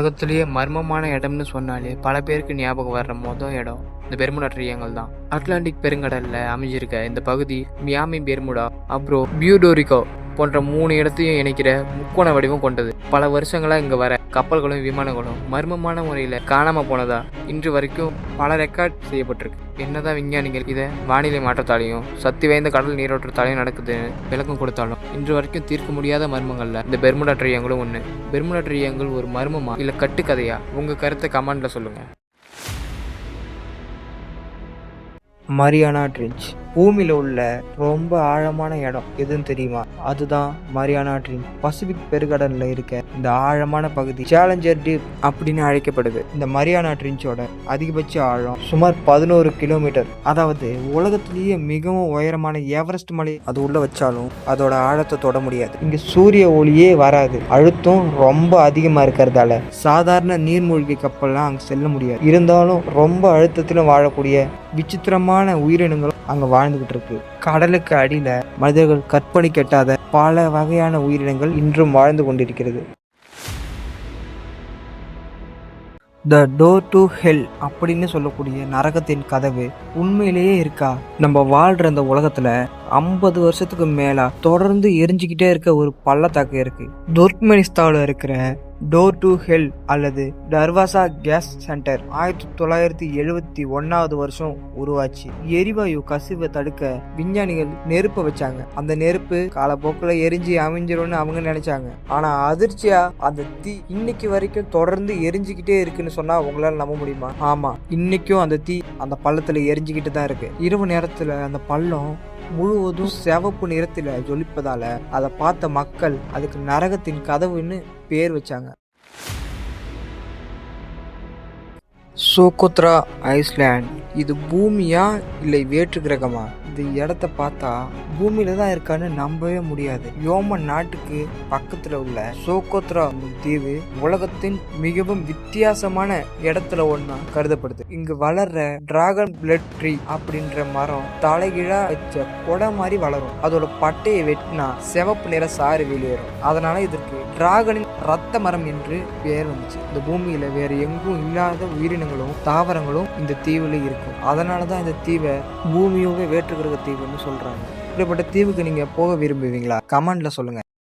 உலகத்திலேயே மர்மமான இடம்னு சொன்னாலே பல பேருக்கு ஞாபகம் வர்ற மொதல் இடம் இந்த பெர்முடா ட்ரையாங்கிள் தான். அட்லாண்டிக் பெருங்கடல்ல அமைஞ்சிருக்க இந்த பகுதி மியாமி, பெர்முடா, அப்புறம் பியூடோரிகோ போன்ற 3 இடத்தையும் இணைக்கிற முக்கோண வடிவம் கொண்டது. பல வருஷங்களா இங்க வர கப்பல்களும் விமானங்களும் மர்மமான முறையில காணாம போனதா இன்று வரைக்கும் பல ரெக்கார்ட் செய்யப்பட்டிருக்கு. என்னதான் விஞ்ஞானிகள் இதை வானிலை மாற்றத்தாலையும் சக்தி வாய்ந்த கடல் நீரோட்டத்தாலையும் நடக்குதுன்னு விளக்கம் கொடுத்தாலும் இன்று வரைக்கும் தீர்க்க முடியாத மர்மங்கள்ல இந்த பெர்முடா ட்ரையாங்கிளும் ஒண்ணு. பெர்முடா ட்ரையாங்கிள் ஒரு மர்மமா இல்ல கட்டுக்கதையா? உங்க கருத்தை கமெண்ட்ல சொல்லுங்க. மரியானா ட்ரென்ச் பூமியில் உள்ள ரொம்ப ஆழமான இடம் எதுன்னு தெரியுமா? அதுதான் மரியானா ட்ரென்ச். பசிபிக் பெருங்கடல்ல இருக்க இந்த ஆழமான பகுதி சேலஞ்சர் டீப் அப்படின்னு அழைக்கப்படுது. இந்த மரியானா ட்ரென்ச்சோட அதிகபட்ச ஆழம் சுமார் 11 கிலோமீட்டர். அதாவது உலகத்திலேயே மிகவும் உயரமான எவரெஸ்ட் மலை அது உள்ள வச்சாலும் அதோட ஆழத்தை தொட முடியாது. இங்க சூரிய ஒளியே வராது. அழுத்தம் ரொம்ப அதிகமா இருக்கிறதால சாதாரண நீர்மூழ்கி கப்பல்லாம் அங்க செல்ல முடியாது. இருந்தாலும் ரொம்ப அழுத்தத்திலும் வாழக்கூடிய விசித்திரமான உயிரினங்களும் அங்க வாழ்ந்துகிட்டு இருக்கு. கடலுக்கு அடியில மனிதர்கள் கற்பனை கெட்டாத பல வகையான உயிரினங்கள் இன்றும் வாழ்ந்து கொண்டிருக்கிறது. த டோர் டு ஹெல் அப்படின்னு சொல்லக்கூடிய நரகத்தின் கதவு உண்மையிலேயே இருக்கா? நம்ம வாழ்ற இந்த உலகத்துல 50 வருஷத்துக்கு மேலா தொடர்ந்து எரிஞ்சுக்கிட்டே இருக்க ஒரு பள்ளத்தாக்கு இருக்கு. துர்க்மெனிஸ்தான்ல இருக்கிற டோர் டு ஹெல் அல்லது டர்வாசா கேஸ் சென்டர் 1971 வருஷம் உருவாச்சு. எரிவாயு கசிவை தடுக்க விஞ்ஞானிகள் நெருப்பை வச்சாங்க. அந்த நெருப்பு காலப்போக்கில் எரிஞ்சு அமைஞ்சிரும்னு அவங்க நினைச்சாங்க. ஆனா அதிர்ச்சியா அந்த தீ இன்னைக்கு வரைக்கும் தொடர்ந்து எரிஞ்சுக்கிட்டே இருக்குன்னு சொன்னா உங்களால நம்ப முடியுமா? ஆமா, இன்னைக்கும் அந்த தீ அந்த பள்ளத்துல எரிஞ்சுக்கிட்டு தான் இருக்கு. இரவு நேரத்துல அந்த பள்ளம் முழுவதும் சிவப்பு நிறத்துல ஜொலிப்பதால அதை பார்த்த மக்கள் அதுக்கு நரகத்தின் கதவுன்னு பேர் வச்சாங்க. சோகோத்ரா ஐஸ்லாண்ட் இது பூமியா இல்லை வேற்று கிரகமா? இந்த இடத்த பார்த்தா பூமியில தான் இருக்கான்னு நம்பவே முடியாது. யோமன் நாட்டுக்கு பக்கத்துல உள்ள சோகோத்ரா தீவு உலகத்தின் மிகவும் வித்தியாசமான இடத்துல ஒன்னா கருதப்படுது. இங்கு வளர்ற டிராகன் பிளட் ட்ரீ அப்படின்ற மரம் தலைகீழா வச்ச கொடை மாதிரி வளரும். அதோட பட்டையை வெட்டினா சிவப்பு நிற சாறு வெளியேறும். அதனால இதற்கு டிராகனின் ரத்த மரம் என்று பெயர் வந்துச்சு. இந்த பூமியில வேற எங்கும் இல்லாத உயிரினங்களும் தாவரங்களும் இந்த தீவுல இருக்கும். அதனாலதான் இந்த தீவை பூமியோக வேற்று கிரக தீவுன்னு சொல்றாங்க. இப்படிப்பட்ட தீவுக்கு நீங்க போக விரும்புவீங்களா? கமெண்ட்ல சொல்லுங்க.